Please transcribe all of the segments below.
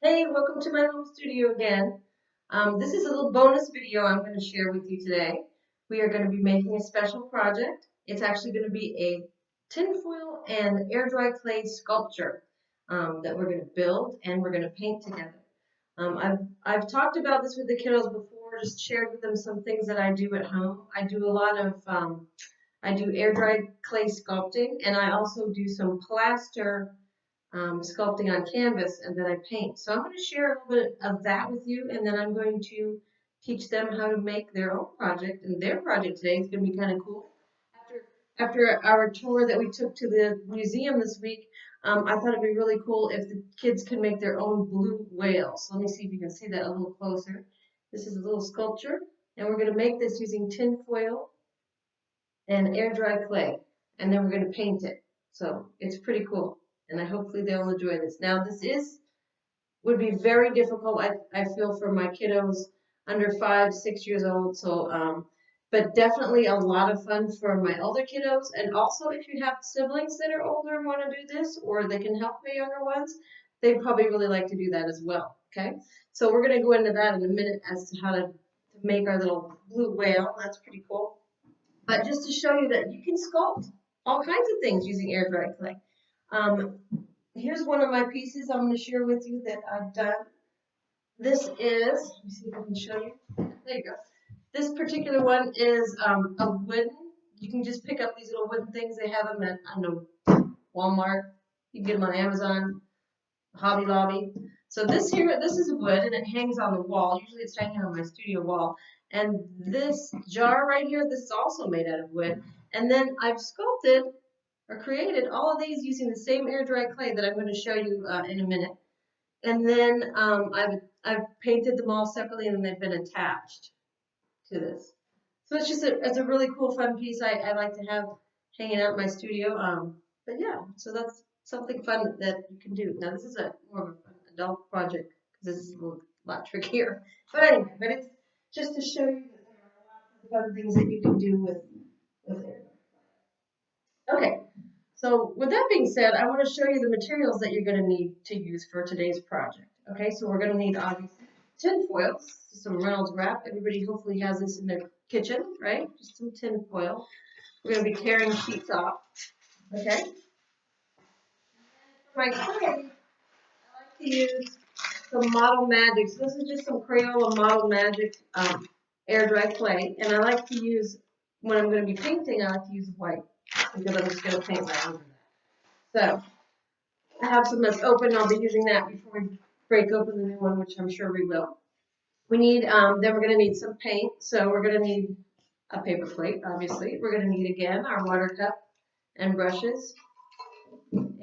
Hey, welcome to my home studio again. This is a little bonus video I'm going to share with you today. We are going to be making a special project. It's actually going to be a tinfoil and air dry clay sculpture that we're going to build and we're going to paint together. I've talked about this with the kiddos before, just shared with them some things that I do at home. I do a lot of I do air dried clay sculpting, and I also do some plaster sculpting on canvas, and then I paint. So I'm going to share a little bit of that with you, and then I'm going to teach them how to make their own project. And their project today is going to be kind of cool. After our tour that we took to the museum this week, I thought it'd be really cool if the kids could make their own blue whale. So let me see if you can see that a little closer. This is a little sculpture, and we're going to make this using tin foil and air dry clay, and then we're going to paint it. So it's pretty cool, and I hopefully they'll enjoy this. Now this would be very difficult, I feel, for my kiddos under 5, 6 years old. So, but definitely a lot of fun for my older kiddos, and also if you have siblings that are older and want to do this, or they can help the younger ones, they probably really like to do that as well. Okay, so we're going to go into that in a minute as to how to make our little blue whale. That's pretty cool. But just to show you that you can sculpt all kinds of things using air dry clay. Um, Here's one of my pieces I'm going to share with you that I've done. This is, let me see if I can show you. There you go. This particular one is a wooden, you can just pick up these little wooden things. They have them at, I don't know, Walmart. You can get them on Amazon, Hobby Lobby. So this here, this is wood and it hangs on the wall. Usually it's hanging on my studio wall. And this jar right here, this is also made out of wood. And then I've sculpted or created all of these using the same air dry clay that I'm going to show you in a minute. And then I've painted them all separately, and then they've been attached to this. So it's a really cool, fun piece I like to have hanging out in my studio. But yeah, so that's something fun that you can do. Now this is a more of an adult project because this is a lot trickier. But anyway, but it's just to show you that there are a lot of fun things that you can do with it. Okay, so with that being said, I want to show you the materials that you're going to need to use for today's project. Okay, so we're going to need obviously tin foil, some Reynolds wrap. Everybody hopefully has this in their kitchen, right? Just some tin foil. We're going to be tearing sheets off. Okay. For my clay, I like to use some Model Magic. So this is just some Crayola Model Magic air dry clay, and I like to use when I'm going to be painting. I like to use white because I'm just going to paint right over that. So I have some that's open. I'll be using that before we break open the new one, which I'm sure we will. We need, then we're going to need some paint. So we're going to need a paper plate, obviously. We're going to need, again, our water cup and brushes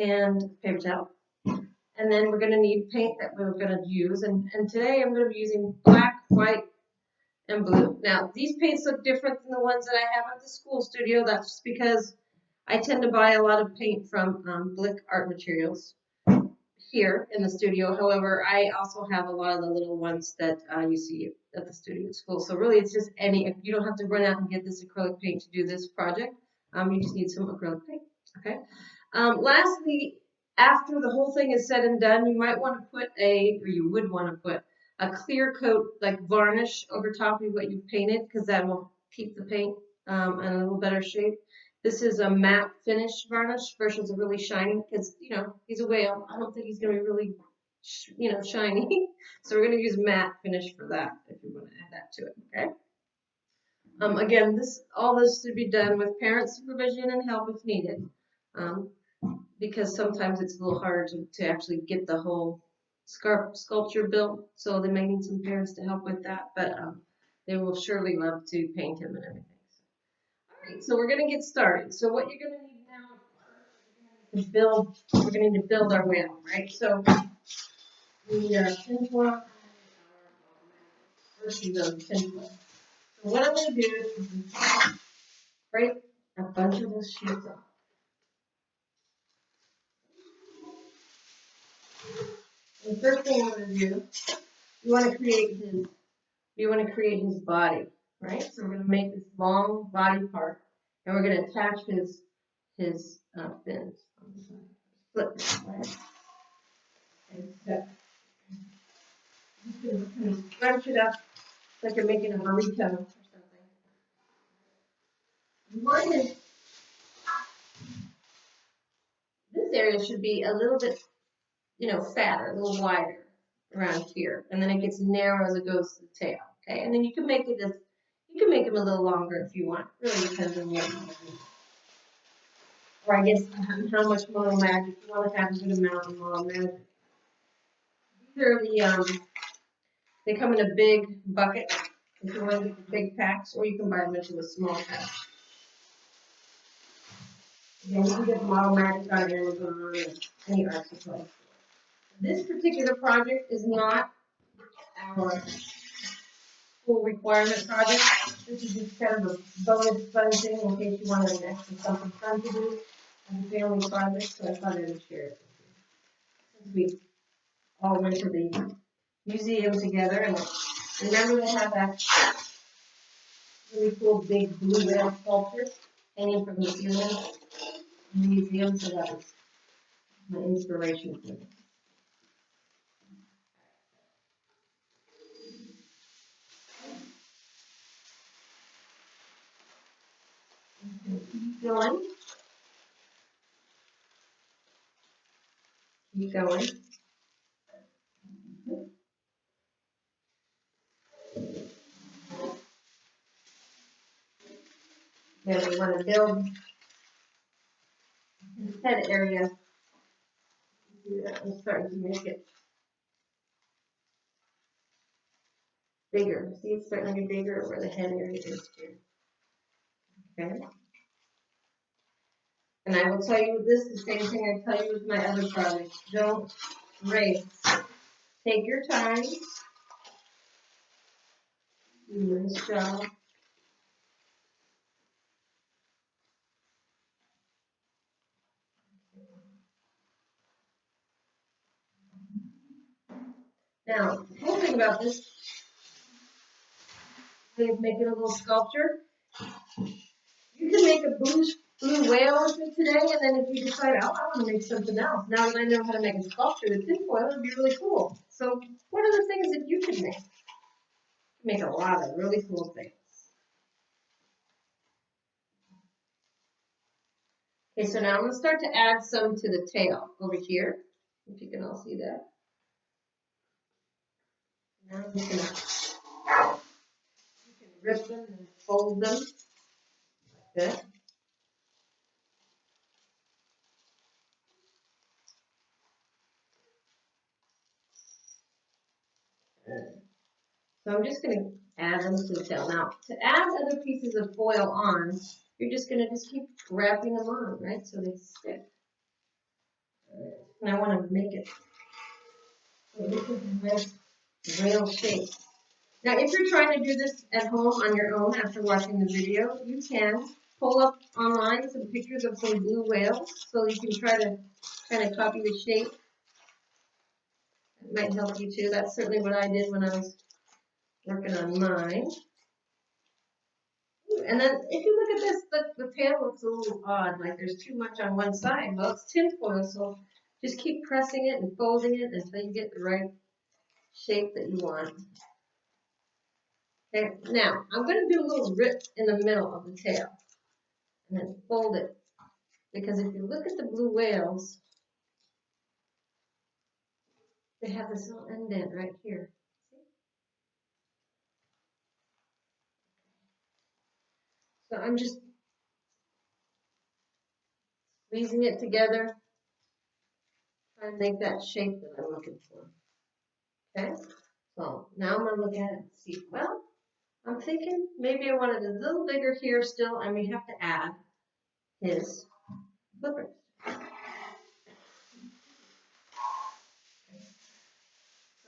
and paper towel. And then we're going to need paint that we're going to use. And today I'm going to be using black, white, and blue. Now, these paints look different than the ones that I have at the school studio. That's just because I tend to buy a lot of paint from Blick Art Materials here in the studio. However, I also have a lot of the little ones that you see at the studio school. So really, it's just you don't have to run out and get this acrylic paint to do this project. You just need some acrylic paint. Okay. Lastly, after the whole thing is said and done, you might want to put or you would want to put a clear coat, like varnish, over top of what you've painted, because that will keep the paint in a little better shape. This is a matte finish varnish versus a really shiny, because, he's a whale. I don't think he's going to be really, shiny. So we're going to use matte finish for that, if you want to add that to it, okay? Again, all this should be done with parent supervision and help if needed, because sometimes it's a little harder to actually get the whole sculpture built, so they may need some parents to help with that, but they will surely love to paint him and everything. So we're going to get started. So what you're going to need now is we're going to need to build our whale, right? So we need our tinfoil versus of tinfoil. So what I'm going to do is break a bunch of those sheets off. And the first thing I'm going to do, we want to create his body, right? So we're going to make this long body part, and we're going to attach his fins on the side. Flip, right? And so can scrunch it up like you're making a burrito or something. One is, this area should be a little bit, fatter, a little wider around here, and then it gets narrow as it goes to the tail. Okay, and then you can make them a little longer if you want. It really depends on what you want. Or I guess how much Mono Magic you want to have a good amount of Mono Magic. These are they come in a big bucket if you want to get the big packs, or you can buy them into a small pack. Again, you can get Mono Magic on Amazon or any art supply store. This particular project is not our full requirement project. This is just kind of a bonus fun thing in case you wanted an extra something fun to do as a family project, so I thought I would share it with you. Since we all went to the museum together, and remember they have that really cool big blue whale sculpture hanging from the ceiling in the museum, so that was my inspiration for it. Keep going. Keep going. Then we want to build this head area. I'm starting to make it bigger. See, it's starting to get bigger where the head area is here. Okay. And I will tell you with this, the same thing I tell you with my other projects. Don't race. Take your time. Nice job. Now, the cool thing about this way of making a little sculpture, you can make a blue whale with it today, and then if you decide, oh, I want to make something else, now that I know how to make a sculpture with tinfoil, it would be really cool. So, what are the things that you could make? Make a lot of really cool things. Okay, so now I'm going to start to add some to the tail over here, if you can all see that. Now I'm just going to rip them and fold them like this. So I'm just going to add them to the tail. Now, to add other pieces of foil on, you're just going to keep wrapping them on, right, so they stick. And I want to make it so this is a nice whale shape. Now, if you're trying to do this at home on your own after watching the video, you can pull up online some pictures of some blue whales so you can try to kind of copy the shape. It might help you too. That's certainly what I did when I was working on mine. And then if you look at this, the tail looks a little odd, like there's too much on one side. Well, it's tinfoil, so just keep pressing it and folding it until you get the right shape that you want. Okay, now I'm going to do a little rip in the middle of the tail and then fold it. Because if you look at the blue whales, they have this little indent right here. So I'm just squeezing it together, trying to make that shape that I'm looking for. Okay, so now I'm going to look at it and see, well, I'm thinking maybe I want it a little bigger here still, and we have to add his flippers.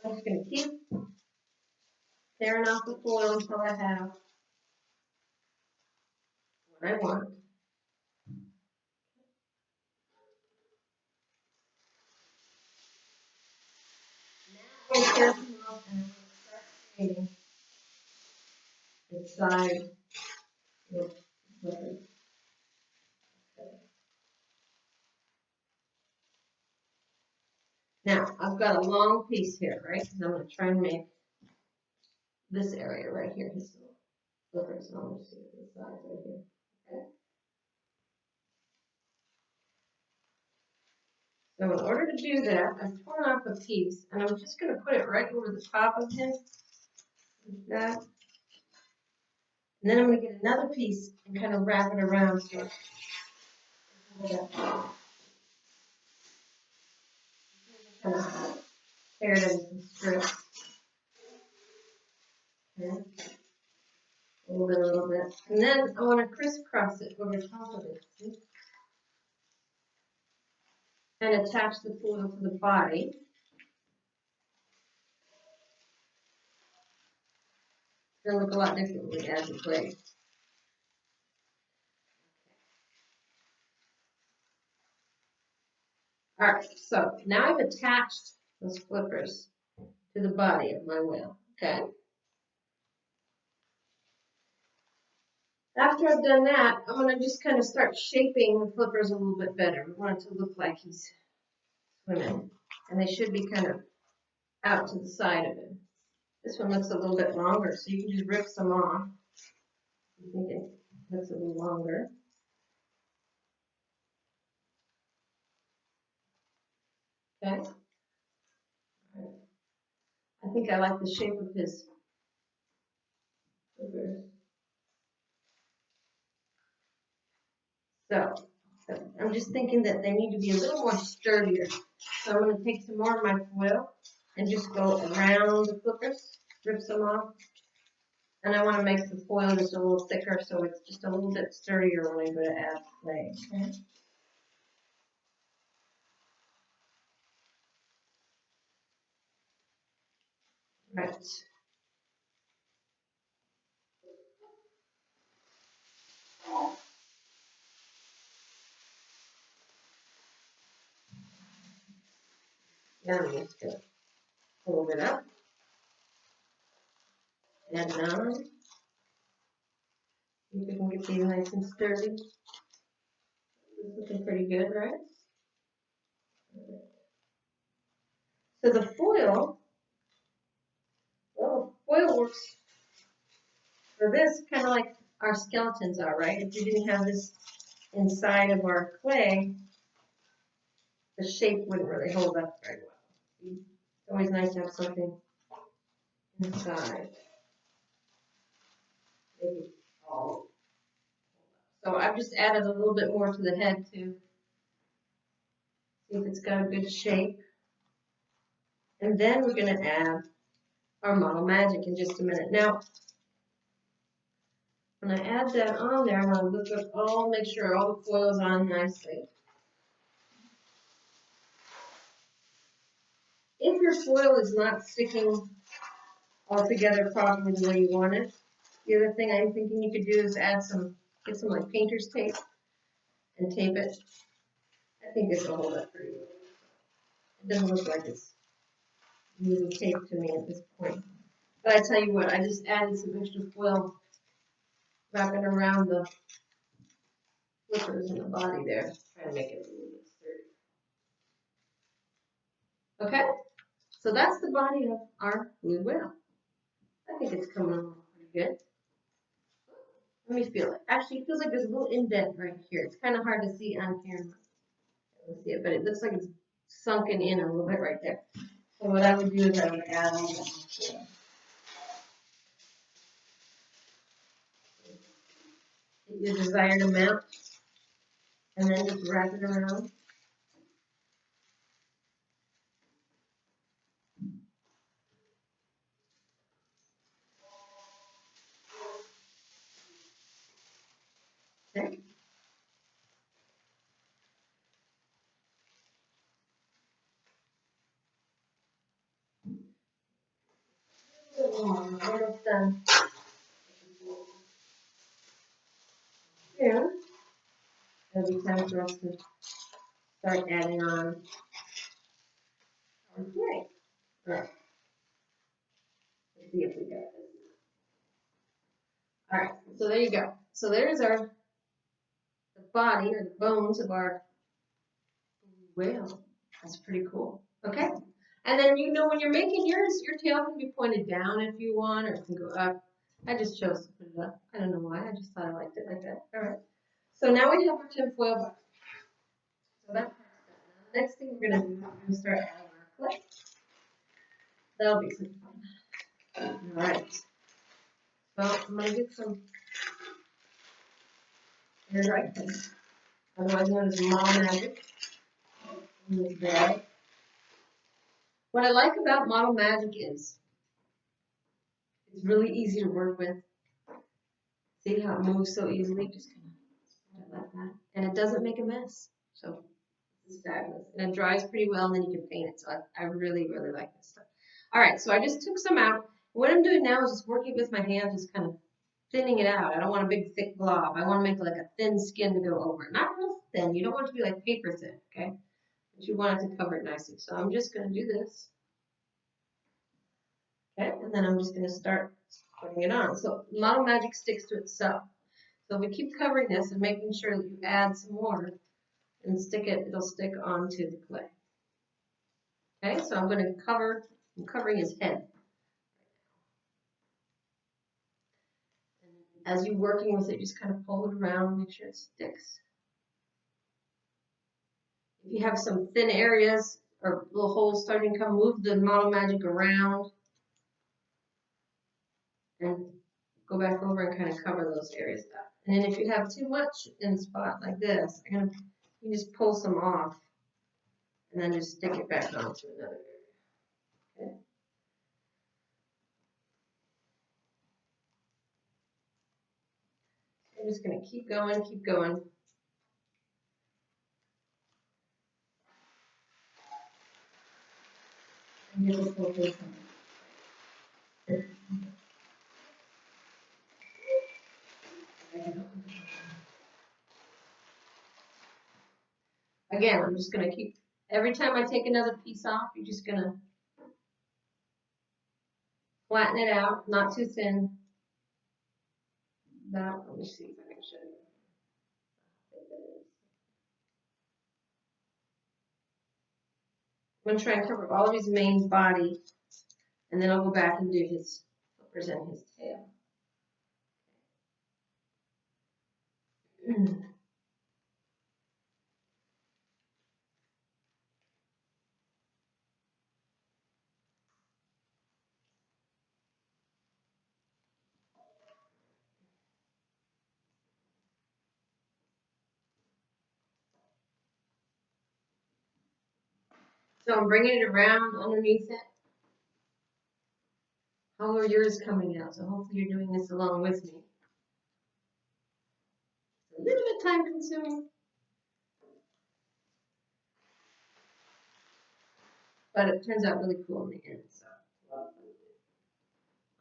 So I'm just going to keep tearing off the foil until I have what I want. Now I'm going to tear them off and I'm going to start creating the side with flippers. Now, I've got a long piece here, right? Because I'm going to try and make this area right here, his little flippers. And I'll just see the sides right here. Okay. So in order to do that, I've torn off a piece, and I'm just going to put it right over the top of him, like that. And then I'm going to get another piece and kind of wrap it around so kind of tear it into some strips. Okay. A little bit. And then I want to crisscross it over top of it. See? And attach the foil to the body. It's going to look a lot different when we add the clay. Alright, so now I've attached those flippers to the body of my whale. Okay. After I've done that, I'm going to just kind of start shaping the flippers a little bit better. We want it to look like he's swimming. And they should be kind of out to the side of it. This one looks a little bit longer, so you can just rip some off. I think it looks a little longer. Okay. I think I like the shape of his flippers. So I'm just thinking that they need to be a little more sturdier. So I'm going to take some more of my foil and just go around the flippers, rip some off. And I want to make the foil just a little thicker so it's just a little bit sturdier when I go to add clay. Okay. Right. Now I'm just going to hold it up. And now, see if we can get these nice and sturdy. It's looking pretty good, right? So the foil, well, the foil works for this kind of like our skeletons are, right? If we didn't have this inside of our clay, the shape wouldn't really hold up very well. It's always nice to have something inside. Maybe all. So I've just added a little bit more to the head to see if it's got a good shape. And then we're going to add our Model Magic in just a minute. Now, when I add that on there, I want to look up all, make sure all the foil is on nicely. If your foil is not sticking all together properly the way you want it, the other thing I'm thinking you could do is add some, get some like painter's tape and tape it. I think this will hold up pretty well. It doesn't look like it's using tape to me at this point. But I tell you what, I just added some extra foil wrapping around the flippers in the body there, trying to make it a little bit sturdy. Okay, so that's the body of our blue whale. I think it's coming along pretty good. Let me feel it. Actually, it feels like there's a little indent right here. It's kind of hard to see on camera. Let's see it, but it looks like it's sunken in a little bit right there. So what I would do is I would add all that. Get your desired amount, and then just wrap it around. Okay. Almost done. Yeah. It'll be time for us to start adding on our clay. All right. Let's see if we got this. All right. So there you go. So there's our the body or the bones of our whale. That's pretty cool. Okay. And then when you're making yours, your tail can be pointed down if you want, or it can go up. I just chose to put it up. I don't know why. I just thought I liked it like that. All right. So now we have our tinfoil box. So that's the next thing we're gonna do is we're gonna start adding our clay. That'll be some fun. All right. Well, I'm gonna get some air dry clay, otherwise known as Model Magic. In this bag. What I like about Model Magic is it's really easy to work with. See how it moves so easily? Just kind of like that. And it doesn't make a mess. So this is fabulous. And it dries pretty well, and then you can paint it. So I really, really like this stuff. All right, so I just took some out. What I'm doing now is just working with my hand, just kind of thinning it out. I don't want a big, thick blob. I want to make like a thin skin to go over it. Not real thin. You don't want it to be like paper thin, okay? But you want it to cover it nicely. So I'm just going to do this. Okay, and then I'm just going to start putting it on. So Model Magic sticks to itself. So if we keep covering this and making sure that you add some more and stick it, it'll stick onto the clay. Okay, so I'm covering his head. And as you're working with it, just kind of pull it around, make sure it sticks. If you have some thin areas or little holes starting to come, move the Model Magic around and go back over and kind of cover those areas up. And then if you have too much in a spot like this, you just pull some off and then just stick it back onto another area. Okay. So I'm just going to keep going, keep going. And get this whole thing coming. Again, I'm just going to keep, every time I take another piece off, you're just going to flatten it out, not too thin. Let me see if I can show you. I'm going to try and cover all of his main body, and then I'll go back and do his flippers and his tail. So I'm bringing it around underneath it. How are yours coming out? So hopefully you're doing this along with me. It's a little bit time consuming, but it turns out really cool in the end. So,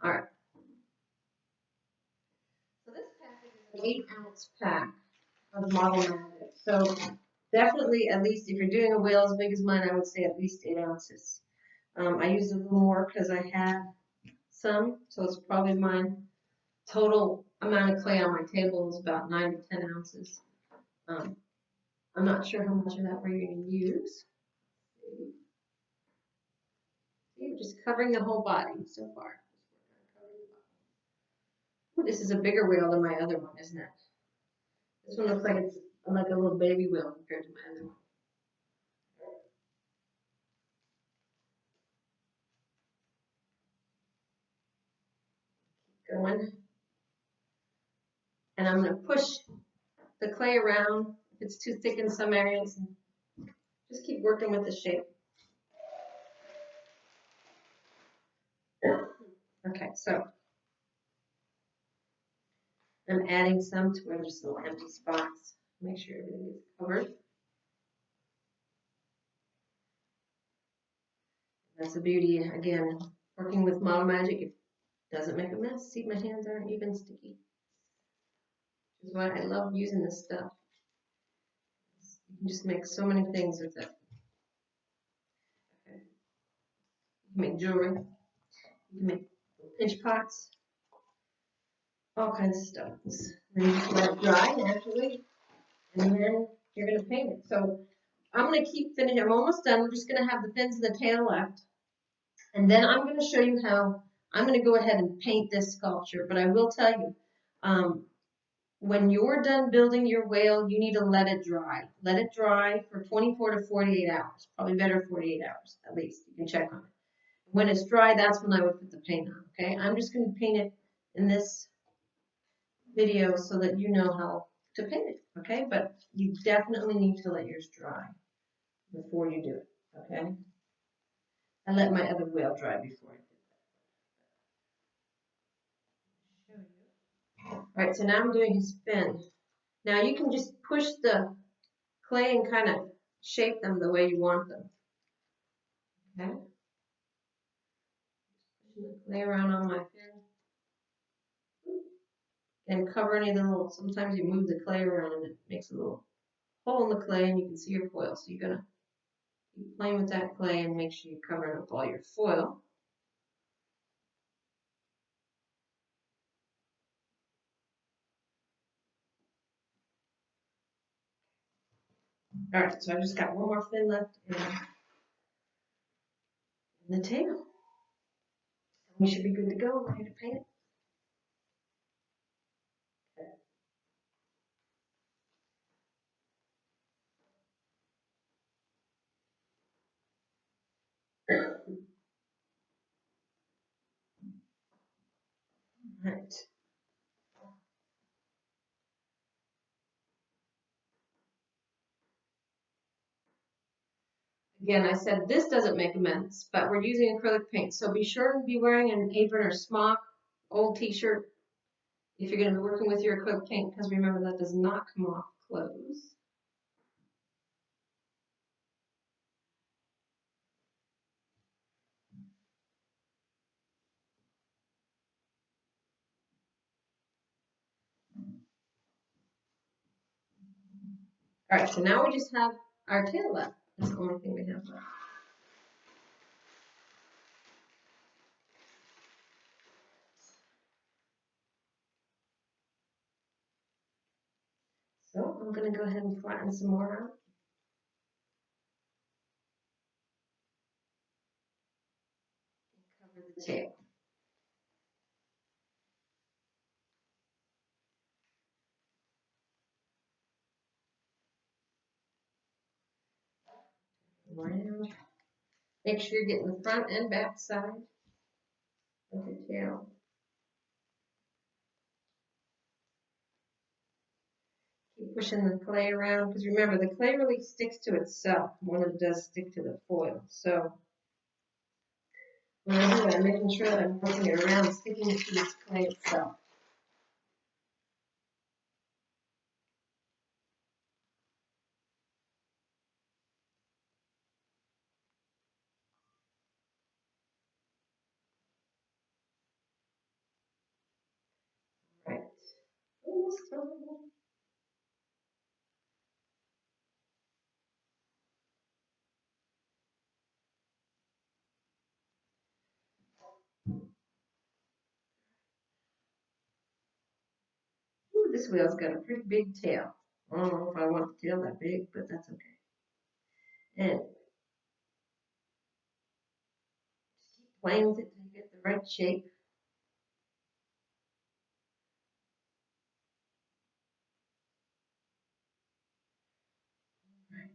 all right. So this package is an 8-ounce pack of Model Magic. So definitely, at least if you're doing a wheel as big as mine, I would say at least 8 ounces. I used a little more because I had some, so it's probably mine. Total amount of clay on my table is about 9 to 10 ounces. I'm not sure how much of that we're going to use. See, we're just covering the whole body so far. Ooh, this is a bigger wheel than my other one, isn't it? This one looks like it's like a little baby wheel compared to my other one. Keep going. And I'm going to push the clay around if it's too thick in some areas. And just keep working with the shape. Okay, so I'm adding some to where there's little empty spots. Make sure everything is covered. That's the beauty, again, working with Model Magic. It doesn't make a mess. See, my hands aren't even sticky. Which is why I love using this stuff. You can just make so many things with it. Okay. You can make jewelry. You can make pinch pots. All kinds of stuff. Then you just let it dry naturally. And then you're going to paint it. So I'm going to keep finishing. I'm almost done. We're just going to have the fins and the tail left. And then I'm going to show you how I'm going to go ahead and paint this sculpture. But I will tell you, when you're done building your whale, you need to let it dry. Let it dry for 24 to 48 hours. Probably better 48 hours at least. You can check on it. When it's dry, that's when I would put the paint on. Okay, I'm just going to paint it in this video so that you know how to paint it. Okay, but you definitely need to let yours dry before you do it. Okay, I let my other whale dry before I did that. All right, so now I'm doing his fin. Now you can just push the clay and kind of shape them the way you want them. Okay, pushing the clay around on my fin and cover any little. Sometimes you move the clay around and it makes a little hole in the clay, and you can see your foil. So you're gonna keep playing with that clay and make sure you cover it up all your foil. All right, so I just got one more fin left in the tail. We should be good to go. We're going to paint it. All right. Again, I said this doesn't make a mess, but we're using acrylic paint, so be sure to be wearing an apron or smock, old t-shirt, if you're going to be working with your acrylic paint, because remember that does not come off clothes. All right, so now we just have our tail left. That's the only thing we have left. So I'm going to go ahead and flatten some more out. Cover the tail. Around. Make sure you're getting the front and back side of your tail. Keep pushing the clay around, because remember, the clay really sticks to itself more than it does stick to the foil. So when I do that, I'm making sure that I'm working it around, sticking it to this clay itself. Right. Almost done. Ooh, this whale's got a pretty big tail. I don't know if I want the tail that big, but that's okay. And just keep playing with it till you get the right shape. Right.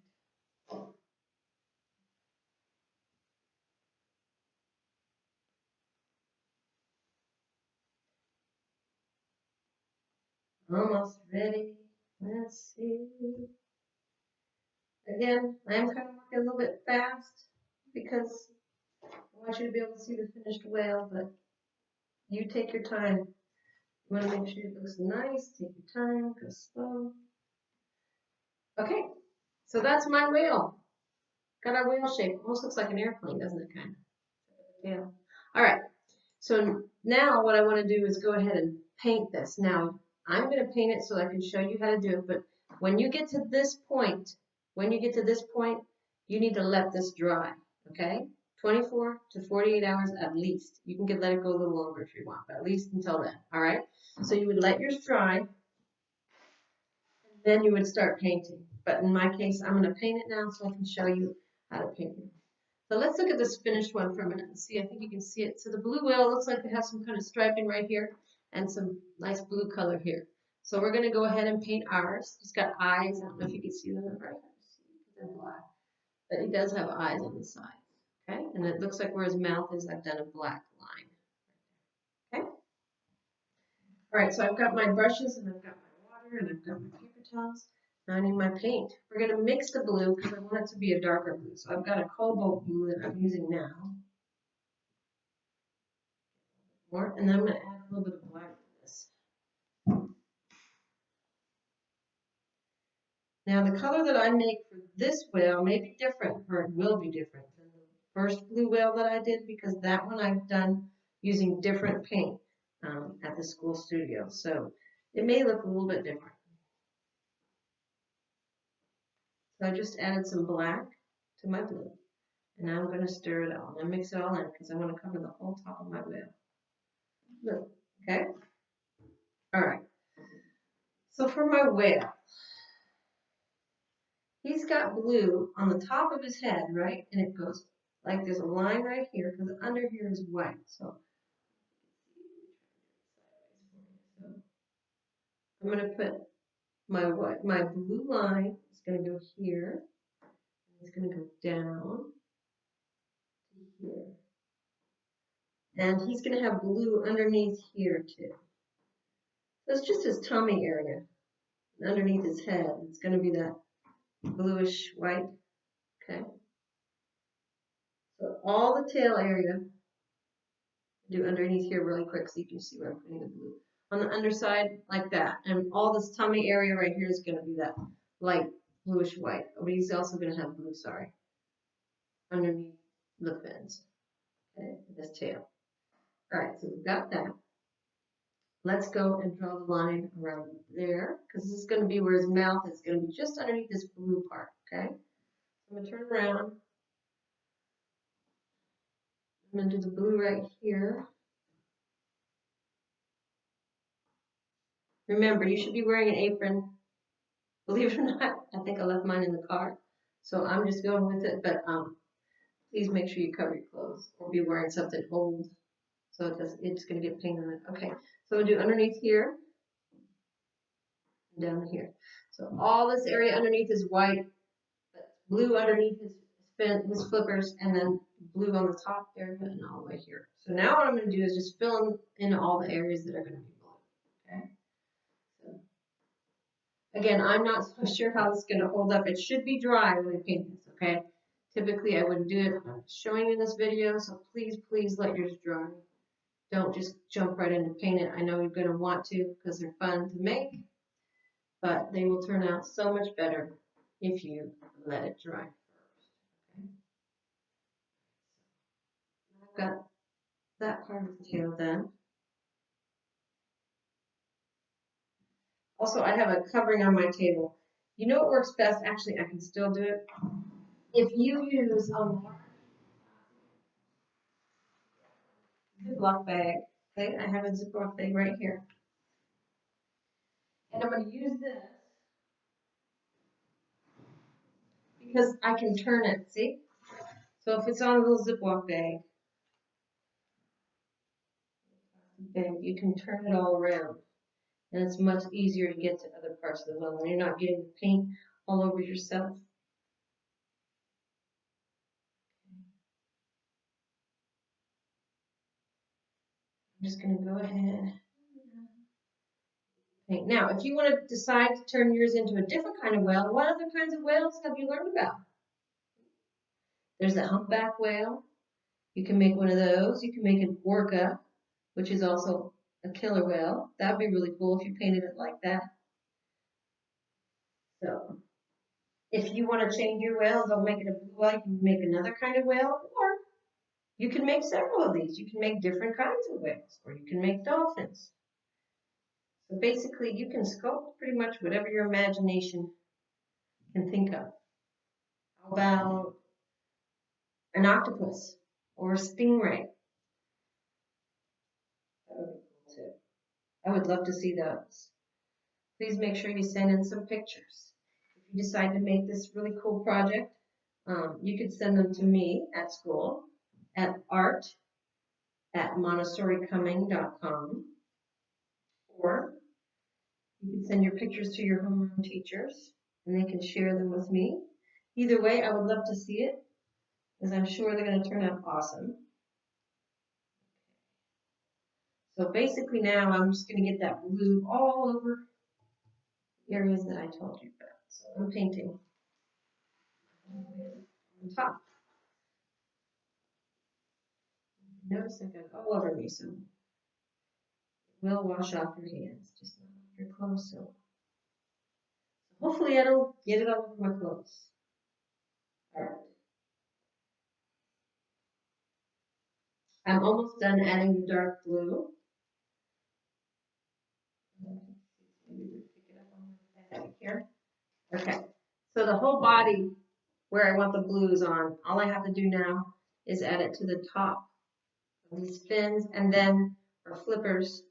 Almost ready. Let's see. Again, I am kind of working a little bit fast because I want you to be able to see the finished whale, but you take your time. You want to make sure it looks nice. Take your time. Go slow. Okay, so that's my whale. Got our whale shape. Almost looks like an airplane, doesn't it, kind of? Yeah. All right. So now what I want to do is go ahead and paint this. Now, I'm going to paint it so I can show you how to do it, but when you get to this point, you need to let this dry, okay? 24 to 48 hours at least. You can let it go a little longer if you want, but at least until then, all right? So you would let yours dry, and then you would start painting. But in my case, I'm going to paint it now so I can show you how to paint it. But let's look at this finished one for a minute and see. I think you can see it. So the blue whale looks like it has some kind of striping right here and some nice blue color here. So we're going to go ahead and paint ours. He's got eyes. I don't know if you can see them right. They're black. But he does have eyes on the side. Okay, and it looks like where his mouth is, I've done a black line. Okay. All right, so I've got my brushes and I've got my water and I've got my paper towels. Now I need my paint. We're going to mix the blue because I want it to be a darker blue. So I've got a cobalt blue that I'm using now. More, and then I'm going to add a little bit of black to this. Now the color that I make for this whale may be different, or it will be different than the first blue whale that I did, because that one I've done using different paint at the school studio. So it may look a little bit different. So I just added some black to my blue. And now I'm going to stir it all. I'm going to mix it all in because I want to cover the whole top of my whale. Look, okay? All right. So for my whale, he's got blue on the top of his head, right? And it goes like there's a line right here because under here is white. So I'm going to put my blue line is going to go here. It's going to go down to here. And he's going to have blue underneath here too. So it's just his tummy area. And underneath his head, it's going to be that bluish white. Okay. So all the tail area, do underneath here really quick so you can see where I'm putting the blue. On the underside, like that. And all this tummy area right here is going to be that light bluish white. But he's also going to have blue, underneath the fins. Okay, this tail. All right, so we've got that. Let's go and draw the line around there, because this is going to be where his mouth is going to be just underneath this blue part. Okay, I'm going to turn around. I'm going to do the blue right here. Remember, you should be wearing an apron. Believe it or not, I think I left mine in the car. So I'm just going with it, but please make sure you cover your clothes or be wearing something old so it's going to get paint on it. Okay, so we'll do underneath here and down here. So all this area underneath is white, but blue underneath his flippers, and then blue on the top area and all the way here. So now what I'm going to do is just fill in all the areas that are going to be blue. Okay. So, again, I'm not so sure how this is going to hold up. It should be dry when I paint this, okay? Typically, I wouldn't do it. I'm showing you this video, so please, please let yours dry. Don't just jump right in to paint it. I know you're going to want to because they're fun to make, but they will turn out so much better if you let it dry first. Okay? I've got that part of the tail done. Also, I have a covering on my table. You know what works best? Actually, I can still do it. If you use a large Ziploc bag, okay, I have a Ziploc bag right here. And I'm going to use this because I can turn it, see? So if it's on a little Ziploc bag, you can turn it all around. And it's much easier to get to other parts of the wheel when you're not getting the paint all over yourself. I'm just going to go ahead. Okay, now, if you want to decide to turn yours into a different kind of whale, what other kinds of whales have you learned about? There's the humpback whale. You can make one of those. You can make an orca, which is also a killer whale. That would be really cool if you painted it like that. So, if you want to change your whale, don't make it a blue whale, you can make another kind of whale, or you can make several of these. You can make different kinds of whales, or you can make dolphins. So basically, you can sculpt pretty much whatever your imagination can think of. How about an octopus or a stingray? That would be cool too. I would love to see those. Please make sure you send in some pictures. If you decide to make this really cool project, You could send them to me at school at art@montessoricumming.com, or you can send your pictures to your homeroom teachers and they can share them with me. Either way, I would love to see it because I'm sure they're going to turn out awesome. So basically now I'm just going to get that blue all over the areas that I told you about. So I'm painting on top. Notice I got it all over me, so it will wash off your hands, just not off your clothes. So hopefully I don't get it all over my clothes. All right. I'm almost done adding the dark blue. Maybe we pick it up on my bag here. Okay. So the whole body where I want the blues on, all I have to do now is add it to the top of these fins and then our flippers.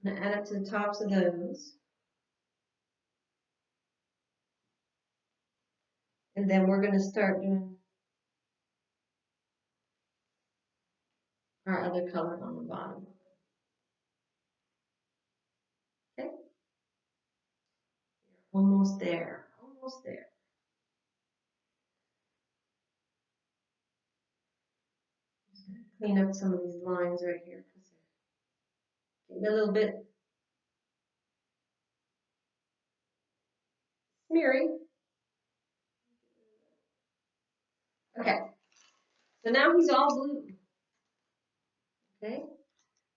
I'm going to add it to the tops of those. And then we're going to start doing our other color on the bottom. Okay. Almost there. Almost there. Just going to clean up some of these lines right here because they're getting a little bit smeary. Okay. So now he's all blue. Okay.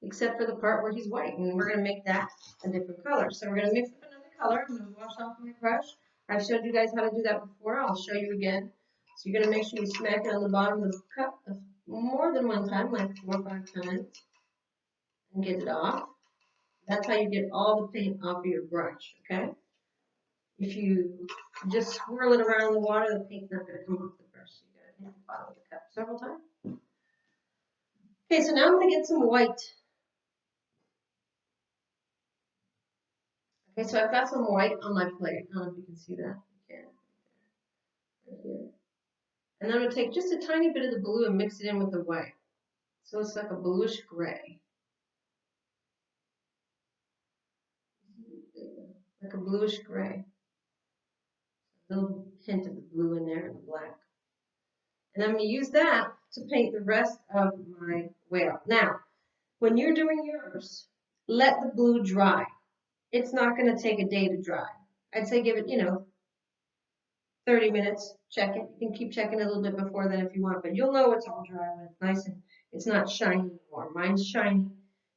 Except for the part where he's white, and we're going to make that a different color. So we're going to mix up another color. I'm going to wash off my brush. I've showed you guys how to do that before. I'll show you again. So you're going to make sure you smack it on the bottom of the cup more than one time, like 4 or 5 times, and get it off. That's how you get all the paint off of your brush, okay? If you just swirl it around in the water, the paint's not going to come off the brush. So you got to hit the bottom of the cup several times. Okay, so now I'm going to get some white. Okay, so I've got some white on my plate. I don't know if you can see that. You can. Right here. And then I'm going to take just a tiny bit of the blue and mix it in with the white. So it's like a bluish gray. Like a bluish gray. A little hint of the blue in there and the black. And I'm going to use that to paint the rest of my whale. Now, when you're doing yours, let the blue dry. It's not going to take a day to dry. I'd say give it, 30 minutes, check it. You can keep checking a little bit before then if you want, but you'll know it's all dry when it's nice and it's not shiny anymore. Mine's shiny,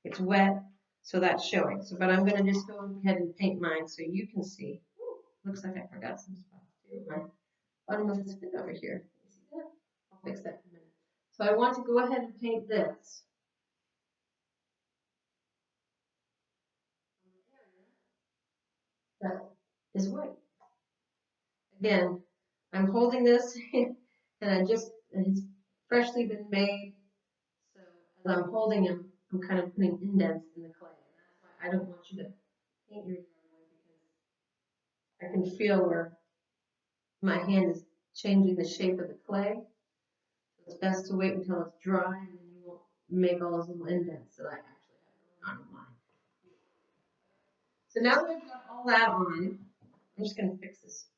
it's wet, so that's showing. So, but I'm going to just go ahead and paint mine so you can see. Ooh, looks like I forgot some spots too. My bottom of this fin over here. You see that? I'll fix that in a minute. So I want to go ahead and paint this. That is white. Again, I'm holding this and it's freshly been made. So as I'm holding him, I'm kind of putting indents in the clay. And that's why I don't want you to paint your drawing because I can feel where my hand is changing the shape of the clay. So it's best to wait until it's dry and then you won't make all those little indents that I actually have going on in mine. So now that I've got all that on, I'm just going to fix this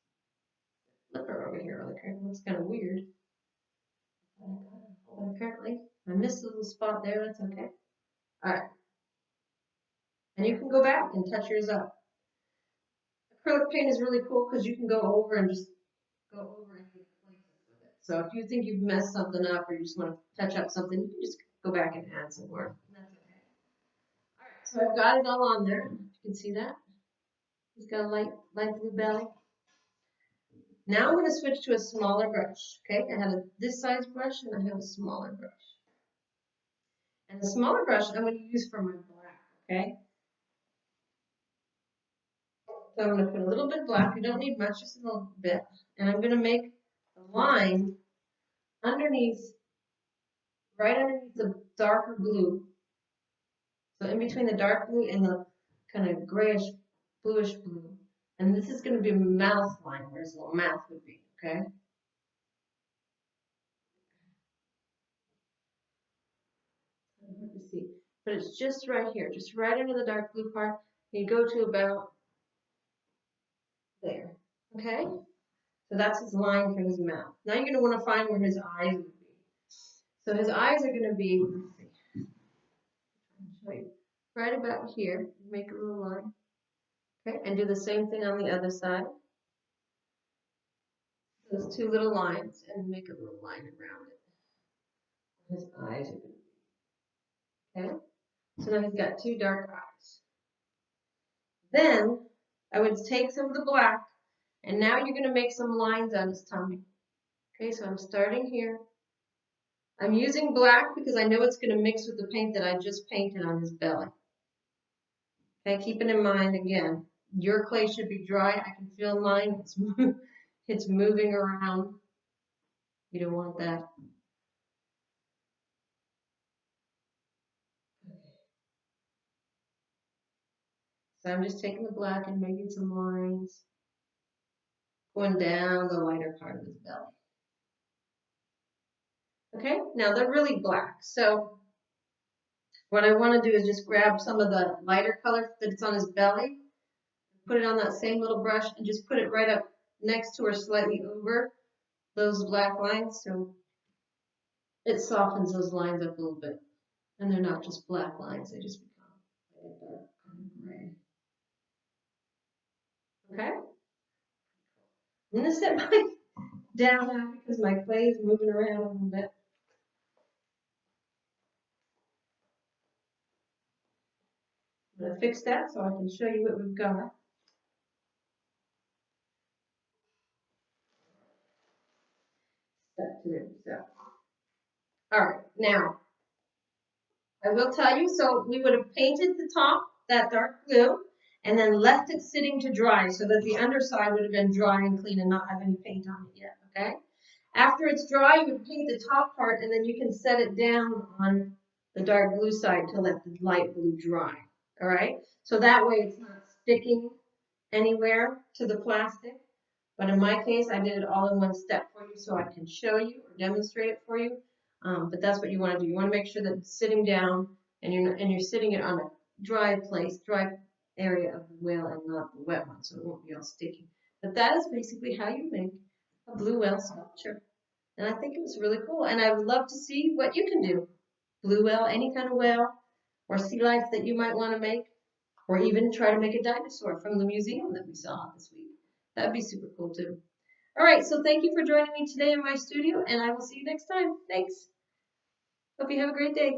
flipper over here. It looks kind of weird. Apparently, I missed a little spot there. That's okay. All right. And you can go back and touch yours up. Acrylic paint is really cool because you can go over and just go over any places with it. So if you think you've messed something up or you just want to touch up something, you can just go back and add some more. That's okay. All right. So I've got it all on there. You can see that. It's got a light blue belly. Now I'm going to switch to a smaller brush. Okay, I have this size brush and I have a smaller brush. And the smaller brush I'm going to use for my black. Okay. So I'm going to put a little bit of black. You don't need much, just a little bit. And I'm going to make a line underneath, right underneath the darker blue. So in between the dark blue and the kind of grayish, bluish blue. And this is going to be a mouth line, where his little mouth would be, okay? but it's just right here, just right under the dark blue part. You go to about there, okay? So that's his line for his mouth. Now you're going to want to find where his eyes would be. So his eyes are going to be, let's see, I'll show you, right about here. Make a little line, okay? And do the same thing on the other side. Those two little lines, and make a little line around it. His eyes are going to be, okay? So now he's got two dark eyes. Then I would take some of the black, and now you're going to make some lines on his tummy. Okay, so I'm starting here. I'm using black because I know it's going to mix with the paint that I just painted on his belly. Okay, keeping in mind again, your clay should be dry. I can feel mine. It's moving around. You don't want that. So I'm just taking the black and making some lines, going down the lighter part of his belly. Okay, now they're really black. So what I want to do is just grab some of the lighter color that's on his belly, put it on that same little brush, and just put it right up next to or slightly over those black lines, so it softens those lines up a little bit. And they're not just black lines, they just become like a dark kind of gray. Okay? I'm going to set mine down now because my clay is moving around a little bit. I'm going to fix that so I can show you what we've got. Step to it. So, all right, now I will tell you. So we would have painted the top that dark blue, and then left it sitting to dry so that the underside would have been dry and clean and not have any paint on it yet. Okay. After it's dry, you would paint the top part, and then you can set it down on the dark blue side to let the light blue dry. All right. So that way it's not sticking anywhere to the plastic. But in my case, I did it all in one step for you so I can show you or demonstrate it for you. But that's what you want to do. You want to make sure that it's sitting down and you're sitting it on a dry place, dry area of the whale and not the wet one, so it won't be all sticky. But that is basically how you make a blue whale sculpture. And I think it was really cool. And I would love to see what you can do. Blue whale, any kind of whale, or sea life that you might want to make, or even try to make a dinosaur from the museum that we saw this week. That'd be super cool too. All right, so thank you for joining me today in my studio, and I will see you next time. Thanks. Hope you have a great day.